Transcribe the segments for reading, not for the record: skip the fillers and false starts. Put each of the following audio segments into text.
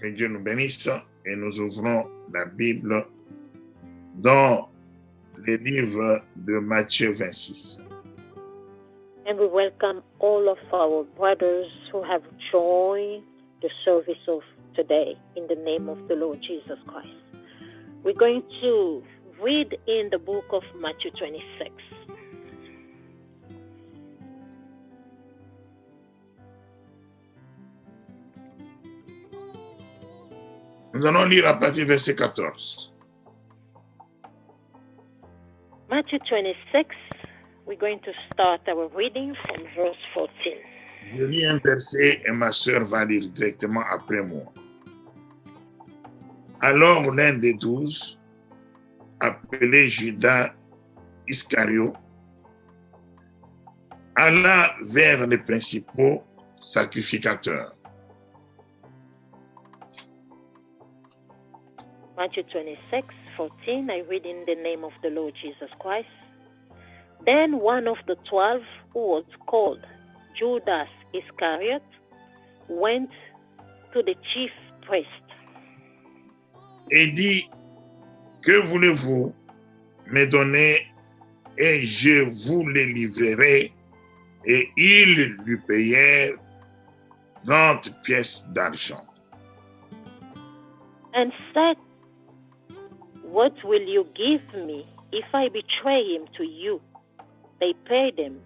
Que Dieu nous bénisse et nous ouvrons la Bible dans le livre de Matthieu 26. And we welcome all of our brothers who have joined the service of today in the name of the Lord Jesus Christ. We're going to read in the book of Matthew 26. Nous allons lire à partir du verset 14. Matthew 26, we're going to start our reading from verse 14. Je lis un verset et ma sœur va lire directement après moi. Alors l'un des 12, appelé Judas Iscario, alla vers les principaux sacrificateurs. Matthew 26, 14, I read in the name of the Lord Jesus Christ. Then one of the 12, who was called Judas Iscariot, went to the chief priest Et dit, que voulez-vous me donner et je vous le livrerai. Et ils lui payèrent 30 pièces d'argent. and said, "What will you give me if I betray him to you?" They paid him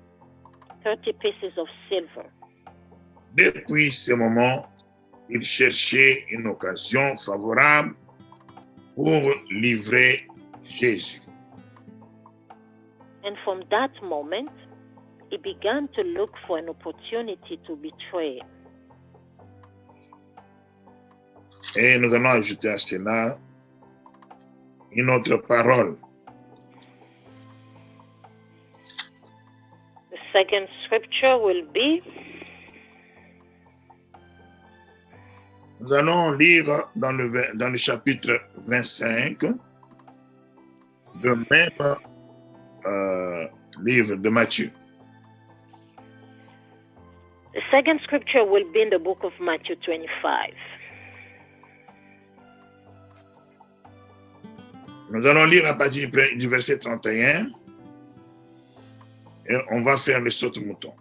30 pieces of silver. Depuis ce moment, il cherchait une occasion favorable pour livrer Jésus. And from that moment, he began to look for an opportunity to betray him. Et nous allons ajouter à cela une autre parole. The second scripture will be Nous allons lire dans le chapitre 25 du même livre de Matthieu. the second scripture will be in the book of Matthew 25. Nous allons lire à partir du verset 31 et on va faire le saute-mouton.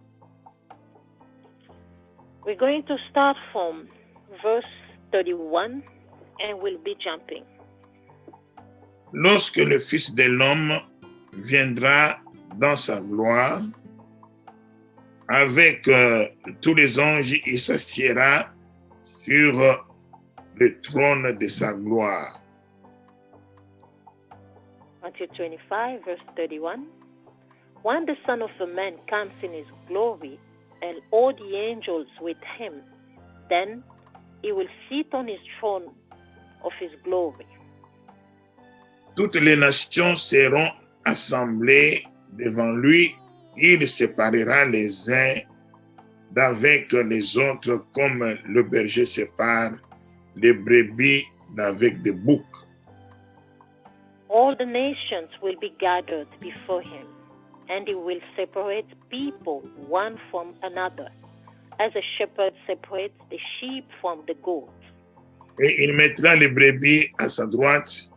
We're going to start from verse 31 and we'll be jumping. Lorsque le Fils de l'homme viendra dans sa gloire, avec tous les anges, il s'assiera sur le trône de sa gloire. Matthew 25, verse 31. When the Son of Man comes in his glory, and all the angels with him, then he will sit on his throne of his glory. Toutes les nations seront assemblées devant lui. Il séparera les uns d'avec les autres comme le berger sépare les brebis d'avec des boucs. All the nations will be gathered before him, and he will separate people one from another, as a shepherd separates the sheep from the goats. Et il mettra les brebis à sa droite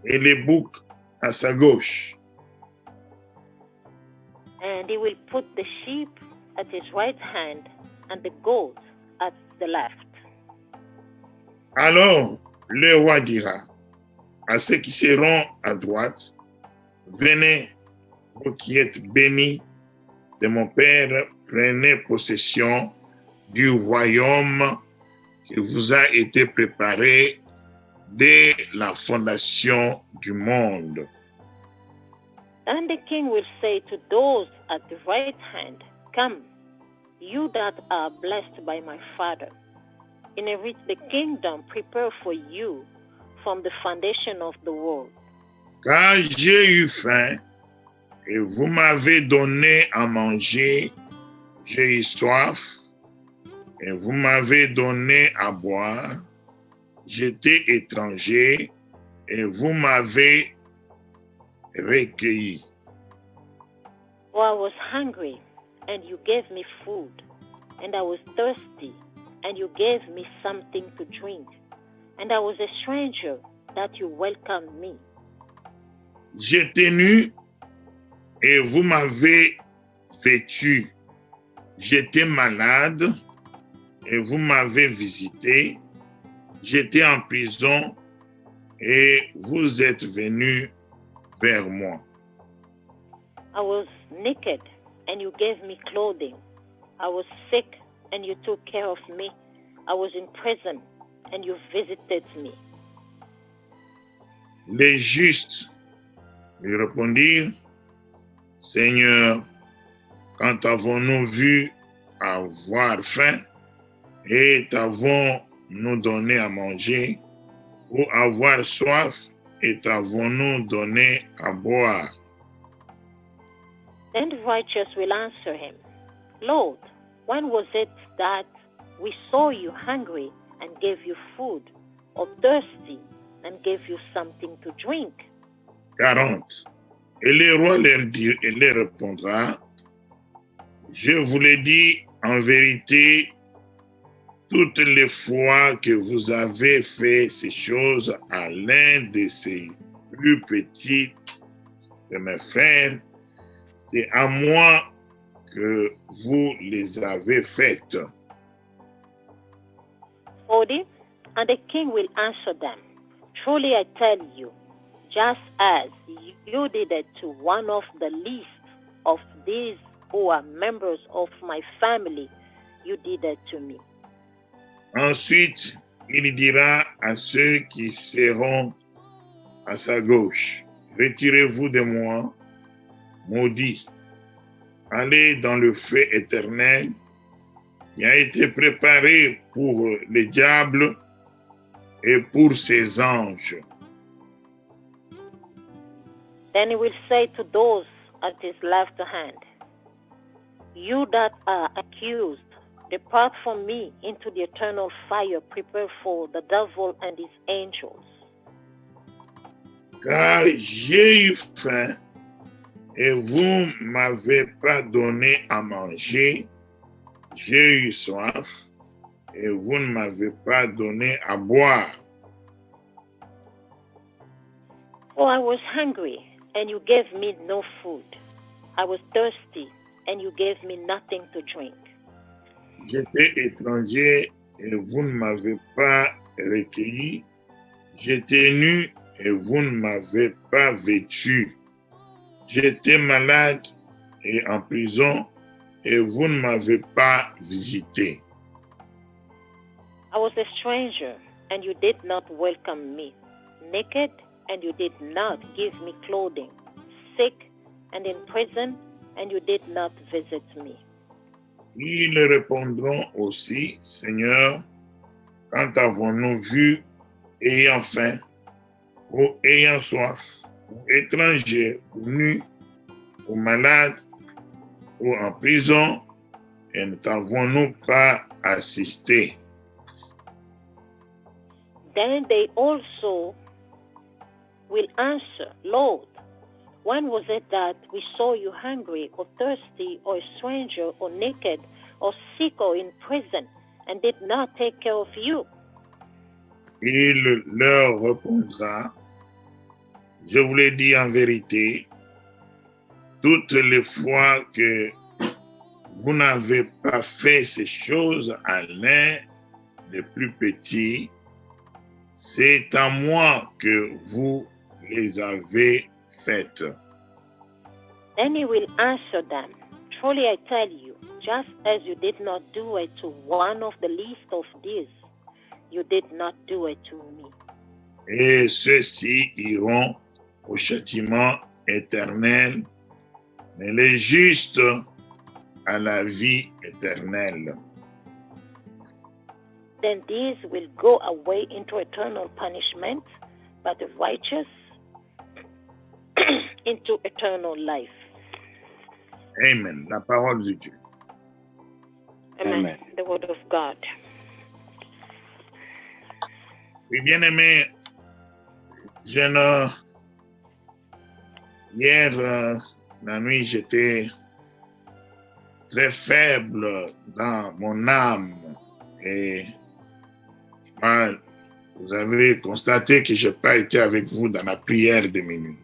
et les boucs à sa gauche. And he will put the sheep at his right hand and the goats at the left. Alors le roi dira à ceux qui seront à droite, venez, vous qui êtes bénis de mon Père, prenez possession du royaume qui vous a été préparé dès la fondation du monde. And the king will say to those at the right hand, "Come, you that are blessed by my Father, inherit the kingdom prepared for you from the foundation of the world. Car j'ai eu faim et vous m'avez donné à manger, j'ai eu soif et vous m'avez donné à boire, j'étais étranger et vous m'avez recueilli. For I was hungry, and you gave me food, and I was thirsty, and you gave me something to drink. and I was a stranger that you welcomed me. J'étais nu et vous m'avez vêtu. J'étais malade et vous m'avez visité. J'étais en prison et vous êtes venu vers moi. I was naked, and you gave me clothing. I was sick, and you took care of me. I was in prison, and you visited me. Les justes lui répondirent, Seigneur, quand avons-nous vu avoir faim et t'avons-nous donné à manger, ou avoir soif et t'avons-nous donné à boire? Then the righteous will answer him, Lord, when was it that we saw you hungry and gave you food, or thirsty and gave you something to drink? 40. Et le roi leur répondra, je vous l'ai dit en vérité, toutes les fois que vous avez fait ces choses à l'un de ces plus petits de mes frères, c'est à moi que vous les avez faites. 40. And the king will answer them, truly I tell you, just as you did it to one of the least of these who are members of my family, you did it to me. Ensuite, il dira à ceux qui seront à sa gauche, retirez-vous de moi, maudits, allez dans le feu éternel qui a été préparé pour le diable et pour ses anges. Then he will say to those at his left hand, you that are accused, depart from me into the eternal fire prepared for the devil and his angels. Car j'ai eu faim et vous m'avez pas donné à manger, j'ai eu soif et vous ne m'avez pas donné à boire. For I was hungry, and you gave me no food. I was thirsty, and you gave me nothing to drink. J'étais étranger et vous ne m'avez pas recueilli. J'étais nu et vous ne m'avez pas vêtu. J'étais malade et en prison et vous ne m'avez pas visité. I was a stranger, and you did not welcome me. Naked, and you did not give me clothing. Sick, and in prison, and you did not visit me. Ils répondront aussi, Seigneur, quand avons-nous vu ayant faim, ou ayant soif, ou étranger, ou nu, ou malade, ou en prison, et ne t'avons-nous pas assisté? Then they also will answer, Lord, when was it that we saw you hungry or thirsty or a stranger or naked or sick or in prison and did not take care of you? Il leur répondra, je vous l'ai dit en vérité, toutes les fois que vous n'avez pas fait ces choses à l'un des plus petits, c'est à moi que vous les avez faites. Then he will answer them, truly I tell you, just as you did not do it to one of the least of these, you did not do it to me. Et ceux-ci iront au châtiment éternel, mais les justes à la vie éternelle. Then these will go away into eternal punishment, but the righteous into eternal life. Amen. La parole de Dieu. Amen. The word of God. Oui, bien-aimé, hier, la nuit, j'étais très faible dans mon âme et Vous avez constaté que je n'ai pas été avec vous dans la prière de minuit.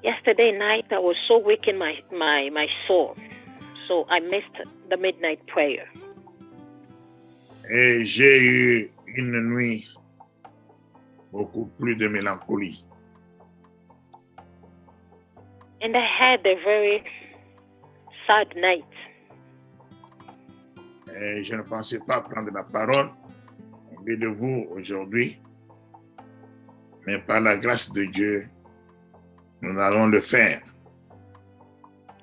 Yesterday night, I was so weak in my soul, so I missed the midnight prayer. Et j'ai eu une nuit beaucoup plus de mélancolie. And I had a very sad night. Et je ne pensais pas prendre la parole au milieu de vous aujourd'hui, mais par la grâce de Dieu, nous allons le faire.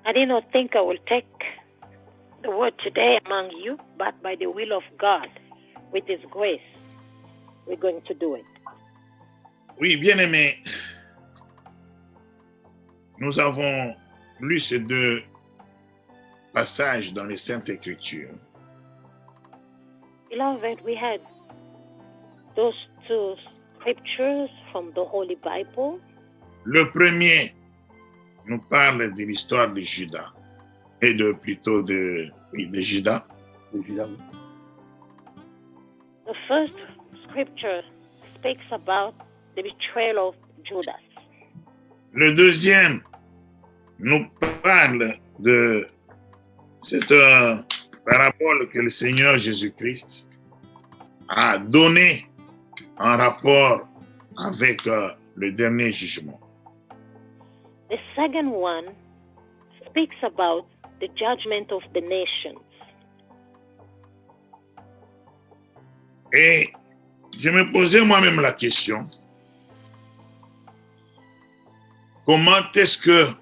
I did not think I would take the word today among you, but by the will of God, with His grace, we're going to do it. Oui, bien-aimés, nous avons lu ces deux passages dans les Saintes Écritures. Beloved, we had those two scriptures from the Holy Bible. Le premier nous parle de l'histoire de Judas, et plutôt de Judas. The first scripture speaks about the betrayal of Judas. Le deuxième nous parle de cette parabole que le Seigneur Jésus-Christ a donnée en rapport avec le dernier jugement. The second one speaks about the judgment of the nations. Et je me posais moi-même la question, comment est-ce que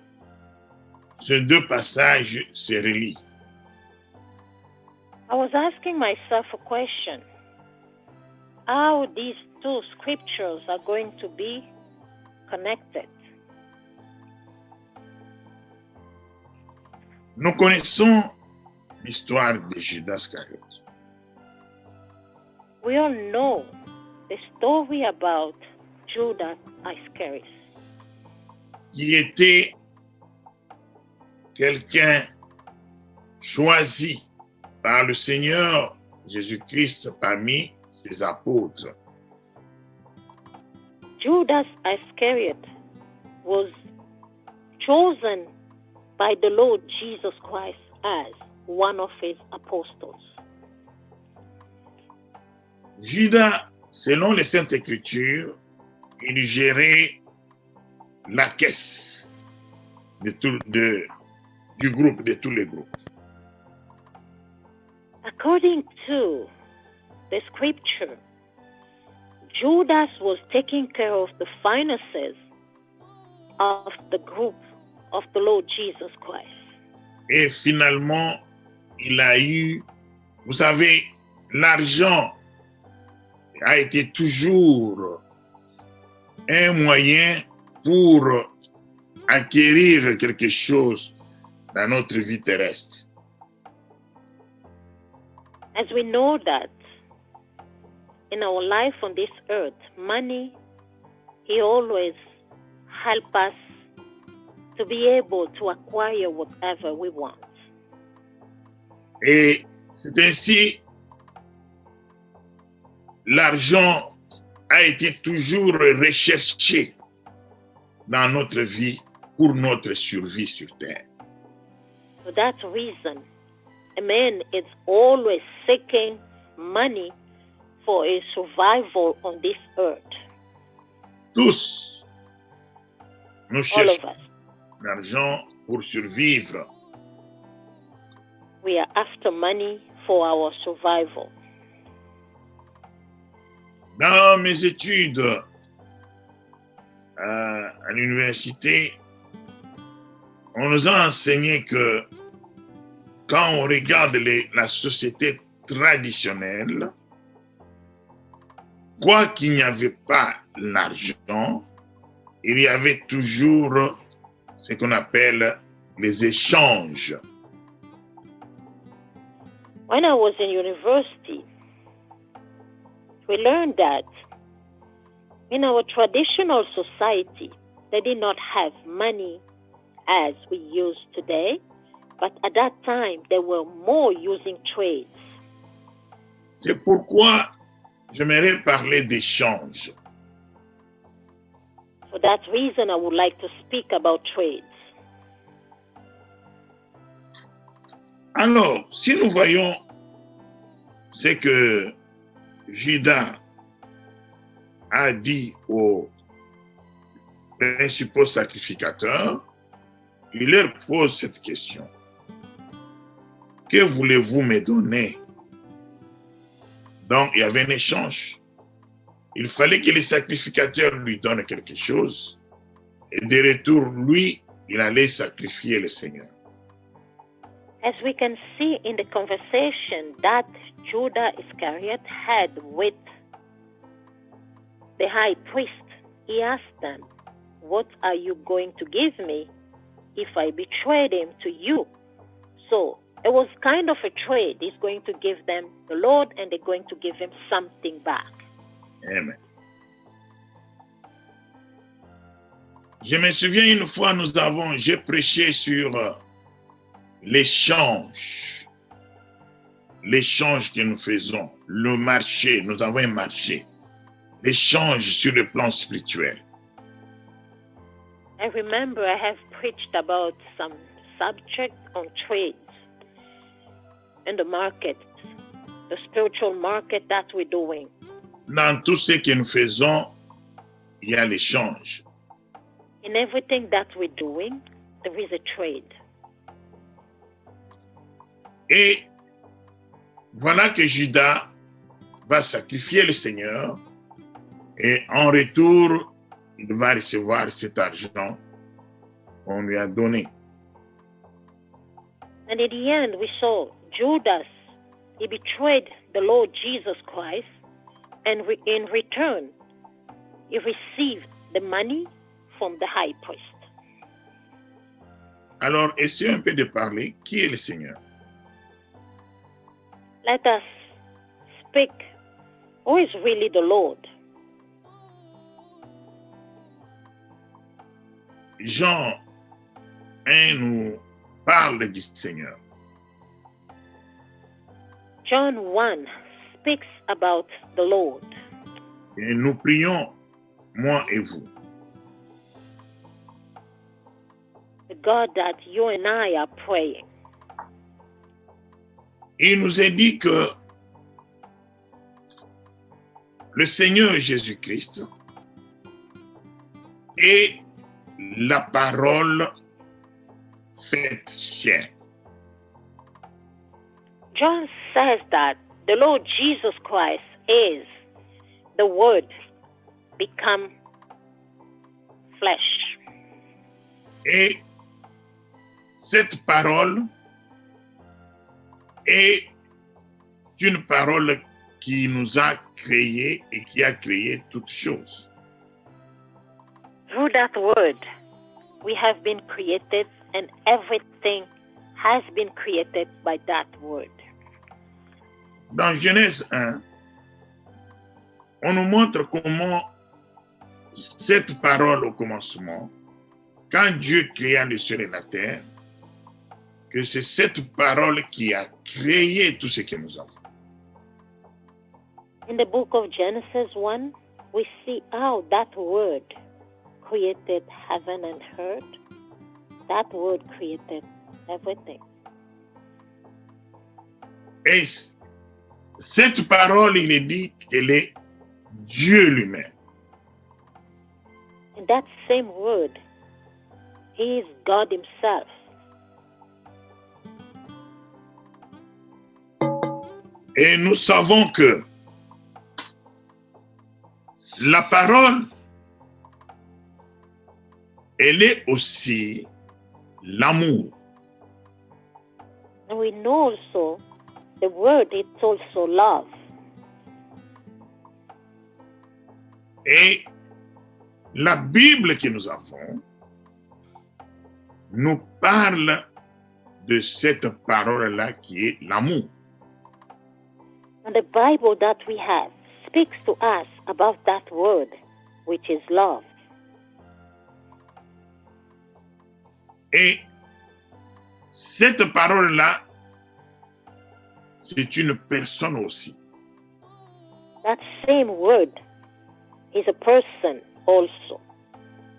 ces deux passages se relient? I was asking myself a question. How these two scriptures are going to be connected? Nous connaissons l'histoire de Judas Iscariot. We all know the story about Judas Iscariot, Qui était quelqu'un choisi par le Seigneur Jésus-Christ parmi ses apôtres. Judas Iscariot was chosen by the Lord Jesus Christ as one of his apostles. Judas, selon les Saintes Écritures, il gérait la caisse du groupe, de tous les groupes. According to the scripture, Judas was taking care of the finances of the group of the Lord Jesus Christ. Et finalement, il a eu, vous savez, l'argent a été toujours un moyen pour acquérir quelque chose dans notre vie terrestre. As we know that in our life on this earth, money, he always helps us to be able to acquire whatever we want. Et c'est ainsi, l'argent a été toujours recherché dans notre vie pour notre survie sur terre. For that reason, a man is always seeking money for his survival on this earth. Tous, nous All cherchons of us. l'argent pour survivre. We are after money for our survival. Dans mes études à l'université, on nous a enseigné que quand on regarde la société traditionnelle, quoi qu'il n'y avait pas l'argent, il y avait toujours ce qu'on appelle les échanges. When I was in university, we learned that in our traditional society, they did not have money as we use today, but at that time, they were more using trades. C'est pourquoi j'aimerais parler d'échange. For that reason, I would like to speak about trades. Alors, si nous voyons ce que Judas a dit aux principaux sacrificateurs, il leur pose cette question. Que voulez-vous me donner? Donc, il y avait un échange. Il fallait que les sacrificateurs lui donnent quelque chose. Et de retour, lui, il allait sacrifier le Seigneur. As we can see in the conversation that Judas Iscariot had with the high priest, he asked them, "What are you going to give me if I betrayed him to you?" So it was kind of a trade. He's going to give them the Lord and they're going to give him something back. Amen. Je me souviens une fois, j'ai prêché sur l'échange que nous faisons, le marché, nous avons un marché, l'échange sur le plan spirituel. I remember I have preached about some subject on trades in the market, the spiritual market that we're doing. Dans tout ce que nous faisons, il y a l'échange. In everything that we're doing, there is a trade. Et voilà que Judas va sacrifier le Seigneur et en retour, il va recevoir cet argent qu'on lui a donné. And in the end, we saw Judas, he betrayed the Lord Jesus Christ, and in return, he received the money from the high priest. Alors, essayons un peu de parler. Qui est le Seigneur? Let us speak. Who is really the Lord? Jean 1 nous parle du Seigneur. John 1 speaks about the Lord. Et nous prions, moi et vous. The God that you and I are praying. Il nous est dit que le Seigneur Jésus-Christ est la parole faite chair. John says that the Lord Jesus Christ is the Word become flesh. Et cette parole est une parole qui nous a créés et qui a créé toutes choses. Through that Word, we have been created, and everything has been created by that Word. Dans Genèse 1, on nous montre comment cette parole au commencement, quand Dieu créa le ciel et la terre, que c'est cette parole qui a créé tout ce que nous avons. In the book of Genesis 1, we see how that Word created heaven and earth. That Word created everything. Et cette parole, il est dit qu'elle est Dieu lui-même. And that same Word, He is God Himself. Et nous savons que la parole, elle est aussi l'amour. And we know also the Word is also love. Et la Bible que nous avons nous parle de cette parole-là qui est l'amour. And the Bible that we have speaks to us about that Word, which is love. Et cette parole-là, c'est une personne aussi. that same word is a person also.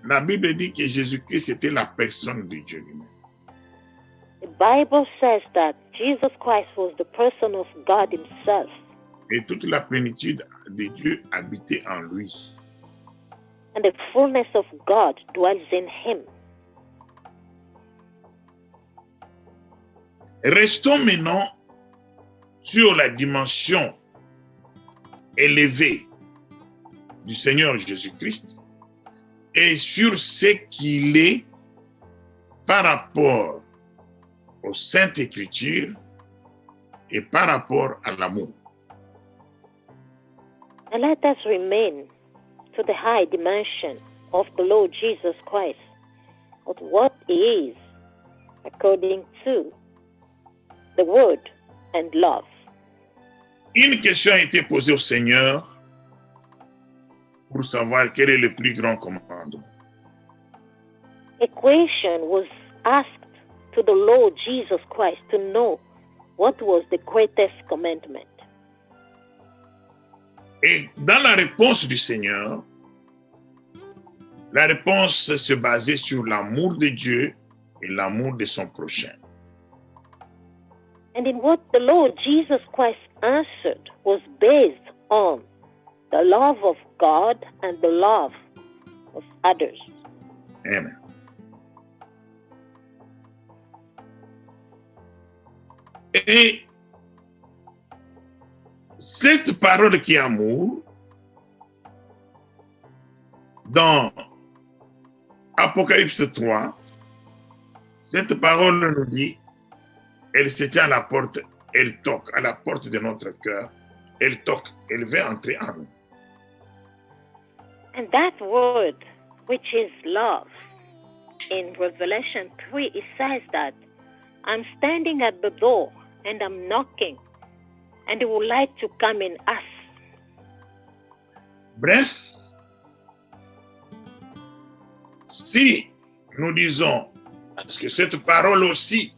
La Bible dit que Jésus-Christ était la personne de Dieu lui-même. The Bible says that Jesus Christ was the person of God himself. Et toute la plénitude de Dieu habitait en lui. And the fullness of God dwells in him. Restons maintenant sur la dimension élevée du Seigneur Jésus-Christ et sur ce qu'il est par rapport aux Saintes Écritures et par rapport à l'amour. And let us remain to the high dimension of the Lord Jesus Christ, of what he is according to the word and love. Une question a été posée au Seigneur pour savoir quel est le plus grand commandement. A question was asked to the Lord Jesus Christ to know what was the greatest commandment. Et dans la réponse du Seigneur, la réponse se basait sur l'amour de Dieu et l'amour de son prochain. And in what the Lord Jesus Christ answered was based on the love of God and the love of others. Amen. Et cette parole qui est amour, dans Apocalypse 3, cette parole nous dit, elle se tient à la porte, elle toque à la porte de notre cœur, elle toque, elle veut entrer en nous. And that word, which is love, in Revelation 3, it says that I'm standing at the door and I'm knocking, and he would like to come in us. Bref, si nous disons, parce que cette parole aussi,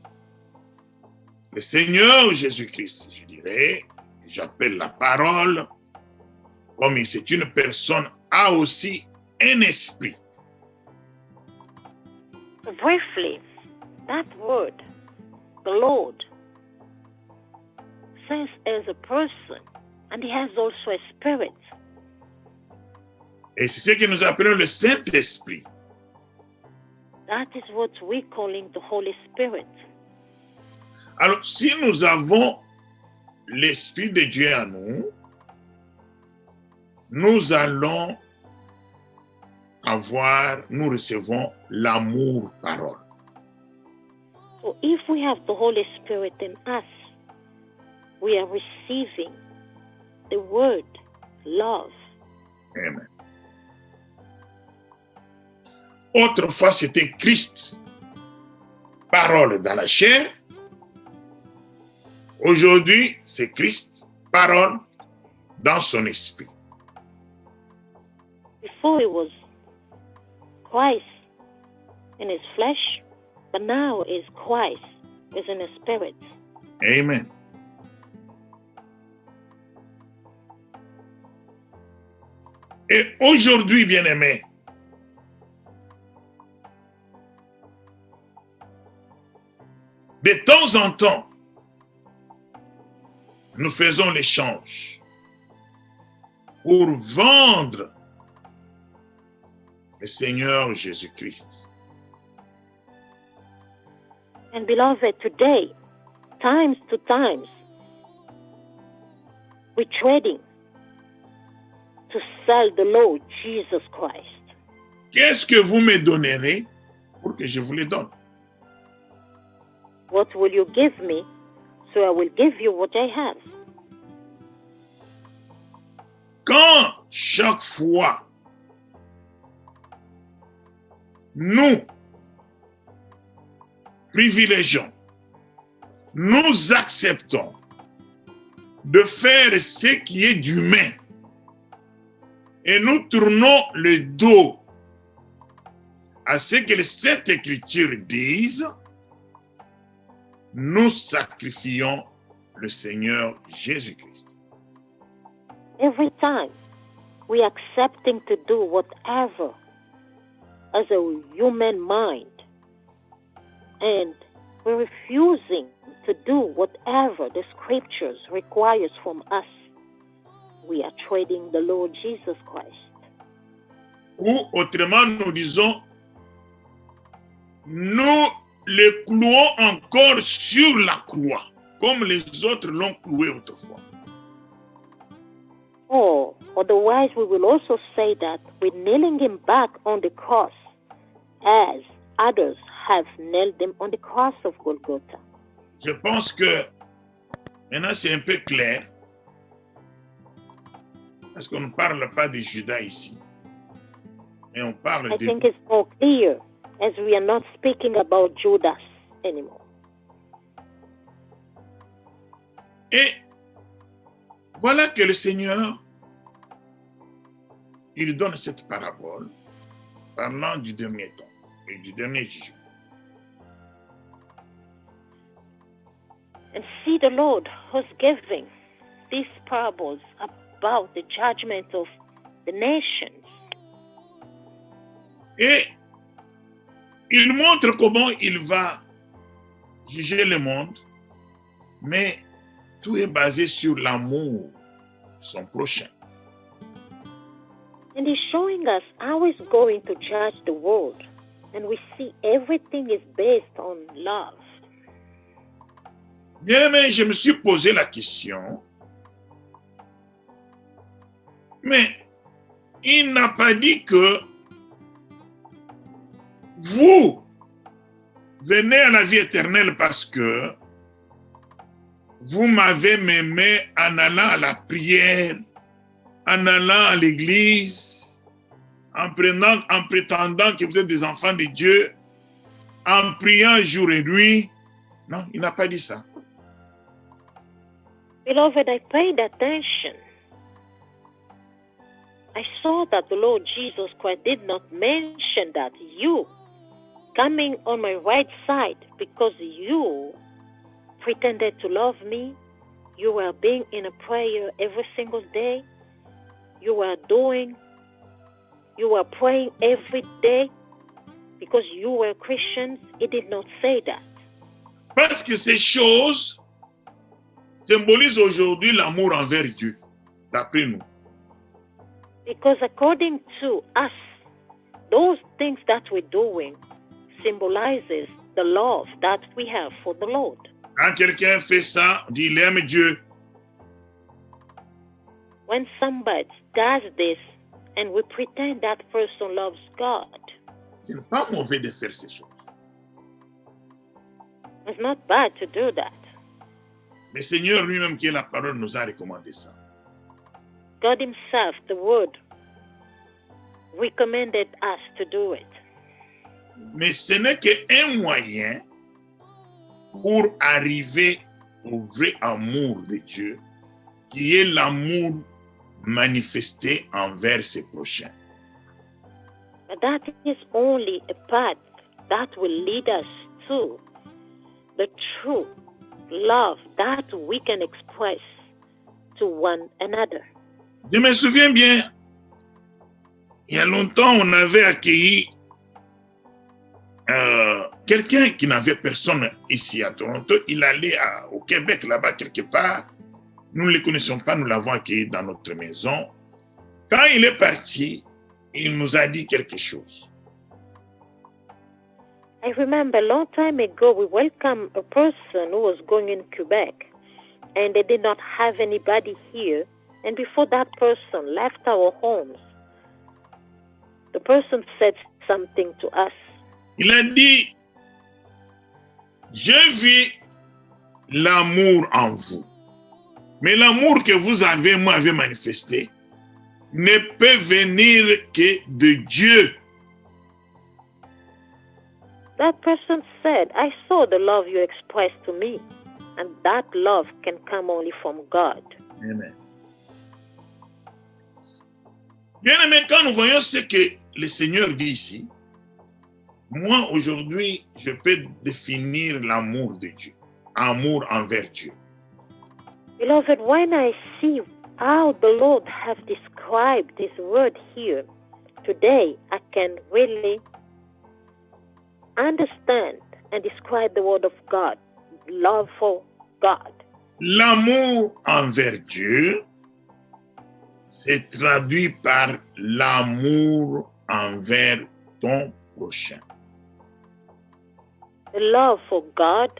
le Seigneur Jésus-Christ, je dirais, j'appelle la parole, comme c'est une personne, a aussi un esprit. Briefly, that word, the Lord, says as a person, and he has also a spirit. Et c'est ce que nous appelons le Saint-Esprit. That is what we're calling the Holy Spirit. Alors, si nous avons l'Esprit de Dieu en nous, nous allons nous recevons l'amour parole. So if we have the Holy Spirit in us, we are receiving the word, love. Amen. Autrefois, c'était Christ, parole dans la chair. Aujourd'hui, c'est Christ, parole dans son esprit. Before it was Christ in his flesh, but now is Christ is in his spirit. Amen. Et aujourd'hui, bien-aimés, de temps en temps, nous faisons l'échange pour vendre le Seigneur Jésus-Christ. And beloved, today, times to times, we're trading to sell the Lord Jesus Christ. Qu'est-ce que vous me donnerez pour que je vous le donne? What will you give me, so I will give you what I have? Quand chaque fois nous privilégions, nous acceptons de faire ce qui est d'humain et nous tournons le dos à ce que cette écriture dise, nous sacrifions le Seigneur Jésus-Christ. Every time we are accepting to do whatever as a human mind, and we're refusing to do whatever the scriptures requires from us, we are trading the Lord Jesus Christ. Ou autrement, nous disons, nous le clouons encore sur la croix, comme les autres l'ont cloué autrefois. Or otherwise, we will also say that we're nailing him back on the cross as others have nailed him on the cross of Golgotha. Je pense que maintenant c'est un peu clair, parce qu'on ne parle pas de Judas ici, mais on parle I de... think it's more clear as we are not speaking about Judas anymore. Et voilà que le Seigneur, il donne cette parabole parlant du dernier temps et du dernier jugement. And see the Lord who's giving these parables about the judgment of the nations. Et il montre comment il va juger le monde, mais tout est basé sur l'amour de son prochain. And he's showing us how he's going to judge the world. And we see everything is based on love. Bien aimé, je me suis posé la question, mais il n'a pas dit que vous venez à la vie éternelle parce que vous m'avez aimé en allant à la prière, en allant à l'église, en prétendant que vous êtes des enfants de Dieu, en priant jour et nuit. Non, il n'a pas dit ça. Beloved, I paid attention. I saw that the Lord Jesus Christ did not mention that you coming on my right side because you pretended to love me, you were being in a prayer every single day, you were praying every day because you were Christians. He did not say that. Parce que ces choses symbolisent aujourd'hui l'amour envers Dieu, d'après nous. Because according to us, those things that we're doing symbolizes the love that we have for the Lord. Quand quelqu'un fait ça, on dit il aime Dieu. When somebody does this and we pretend that person loves God, Ce n'est pas mauvais de faire ces choses. it's not bad to do that. Le Seigneur lui-même qui est la parole nous a recommandé ça. God himself, the word, recommended us to do it. Mais ce n'est qu'un moyen pour arriver au vrai amour de Dieu, qui est l'amour manifesté envers ses prochains. But that is only a path that will lead us to the true love that we can express to one another. Je me souviens bien, il y a longtemps, on avait accueilli quelqu'un qui n'avait personne ici à Toronto. Il allait au Québec, là-bas, quelque part. Nous ne le connaissons pas, nous l'avons accueilli dans notre maison. Quand il est parti, il nous a dit quelque chose. I remember a long time ago, we welcomed a person who was going in Quebec, and they did not have anybody here. And before that person left our homes, the person said something to us. Il a dit, j'ai vu l'amour en vous, mais l'amour que vous avez, moi, avez manifesté, ne peut venir que de Dieu. That person said, I saw the love you expressed to me, and that love can come only from God. Amen. Bien aimé, quand nous voyons ce que le Seigneur dit ici, moi, aujourd'hui, je peux définir l'amour de Dieu, amour envers Dieu. Beloved, when I see how the Lord has described this word here, today I can really understand and describe the word of God, love for God. L'amour envers Dieu c'est traduit par l'amour envers ton prochain. The love for God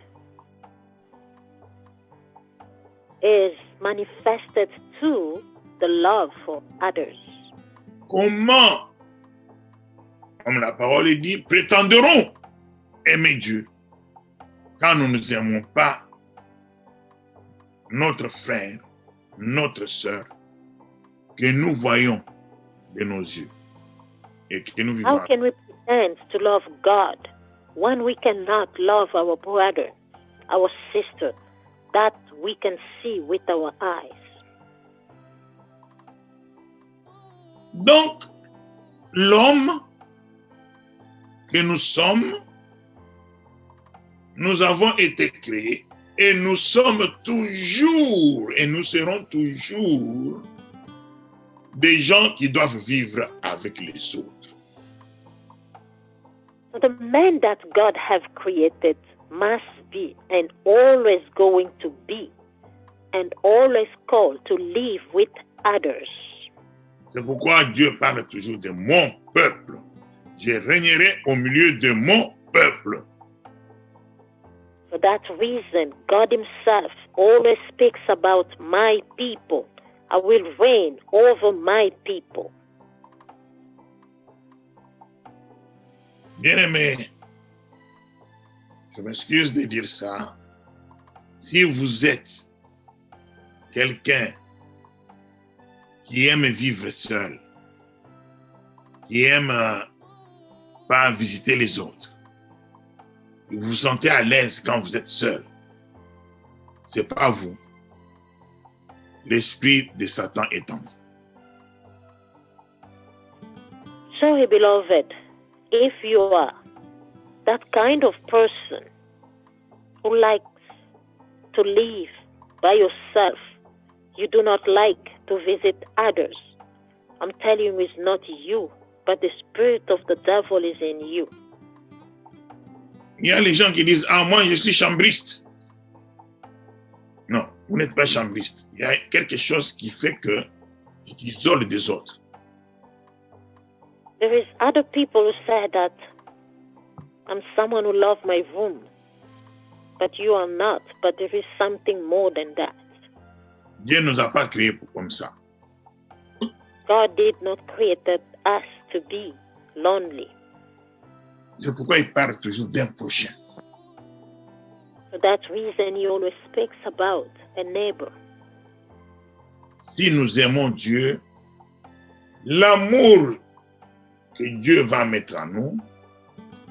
is manifested through the love for others. Comment, comme la parole dit, prétendrons aimer Dieu quand nous ne aimons pas notre frère, notre sœur, que nous voyons de nos yeux et que nous vivons. How can we pretend to love God when we cannot love our brother, our sister, that we can see with our eyes? Donc, l'homme que nous sommes, nous avons été créés et nous sommes toujours et nous serons toujours des gens qui doivent vivre avec les autres. So the man that God has created must be and always going to be and always called to live with others. C'est pourquoi Dieu parle toujours de mon peuple. Je régnerai au milieu de mon peuple. For that reason, God himself always speaks about my people. I will reign over my people. Bien-aimés, je m'excuse de dire ça. Si vous êtes quelqu'un qui aime vivre seul, qui aime pas visiter les autres, vous vous sentez à l'aise quand vous êtes seul, c'est pas vous. L'esprit de Satan est en vous. So, beloved, if you are that kind of person who likes to live by yourself, you do not like to visit others, I'm telling you, it's not you, but the spirit of the devil is in you. Il y a les gens qui disent « Ah, moi, je suis chambriste. » Non, vous n'êtes pas chambriste. Il y a quelque chose qui fait que tu t'isoles des autres. There is other people who say that I'm someone who loves my room, but you are not. But there is something more than that. Dieu ne nous a pas créés comme ça. God did not create us to be lonely. C'est pourquoi il parle toujours d'un prochain. For that reason, he always speaks about a neighbor. Si nous aimons Dieu, l'amour que Dieu va mettre en nous,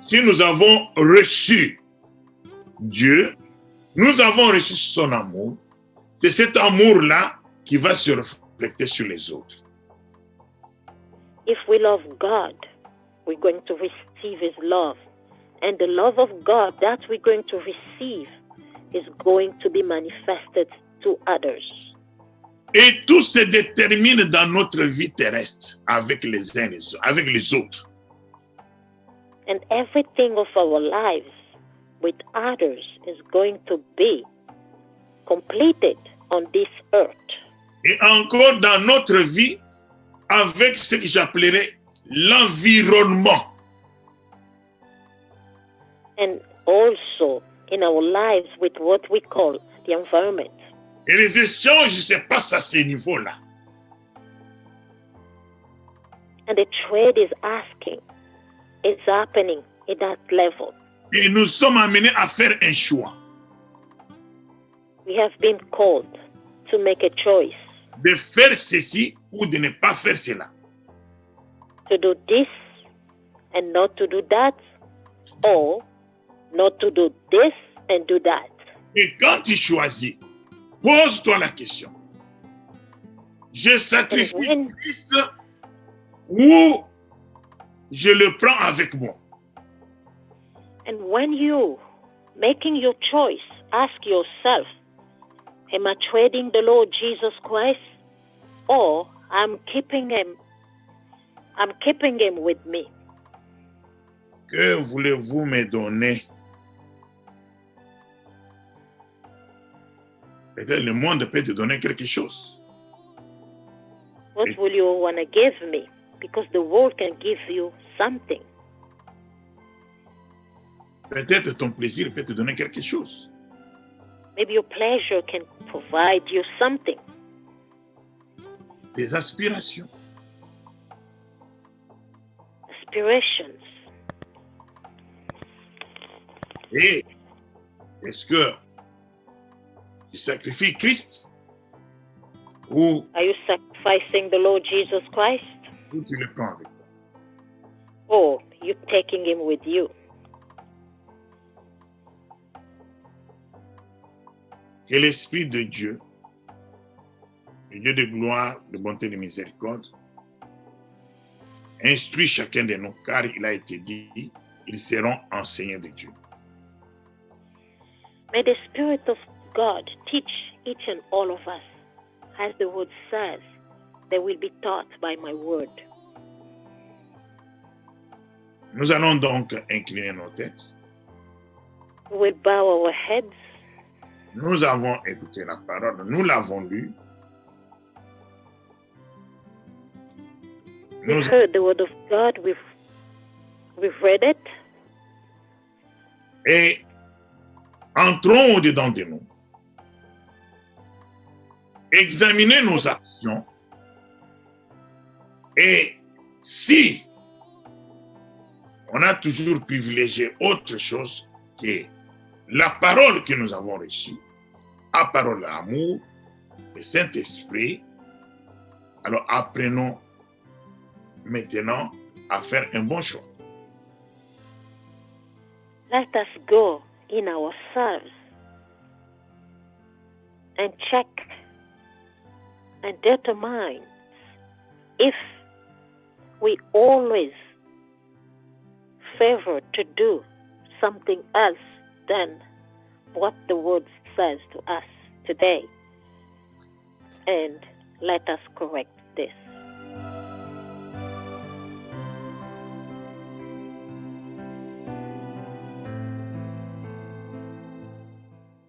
si nous avons reçu Dieu, nous avons reçu son amour, c'est cet amour-là qui va se refléter sur les autres. If we love God, we're going to receive his love. And the love of God that we're going to receive is going to be manifested to others. Et tout se détermine dans notre vie terrestre avec les uns avec les autres. And everything of our lives with others is going to be completed on this earth. Et encore dans notre vie avec ce que j'appellerais l'environnement. And also in our lives with what we call the environment. Et les échanges se passent à ce niveau-là. And the trade is happening at that level. Et nous sommes amenés à faire un choix. We have been called to make a choice. De faire ceci ou de ne pas faire cela. To do this and not to do that, or not to do this and do that. Et quand tu choisis, pose-toi la question. Je sacrifie Christ ou je le prends avec moi? And when you making your choice, ask yourself, am I trading the Lord Jesus Christ or I'm keeping him with me. Que voulez-vous me donner? Peut-être le monde peut te donner quelque chose. What will you want to give me? Because the world can give you something. Peut-être ton plaisir peut te donner quelque chose. Maybe your pleasure can provide you something. Tes aspirations. Aspirations. Et est-ce que tu sacrifies Christ ou Are you sacrificing the Lord Jesus Christ? tu le prends avec toi? Or you taking him with you? Que l'Esprit de Dieu, le Dieu de gloire, de bonté et de miséricorde, instruit chacun de nous, car il a été dit, ils seront enseignants de Dieu. May the Spirit of God teach each and all of us, as the word says, they will be taught by my word. Nous allons donc incliner nos têtes. We will bow our heads. Nous avons écouté la parole, nous l'avons lue. We've heard the word of God, we've read it. Et entrons au-dedans de nous. Examinez nos actions. Et si on a toujours privilégié autre chose que la parole que nous avons reçue, la parole d'amour, le Saint-Esprit, alors apprenons maintenant à faire un bon choix. Let us go in ourselves and check and determine if we always favor to do something else than what the word says to us today. And let us correct this.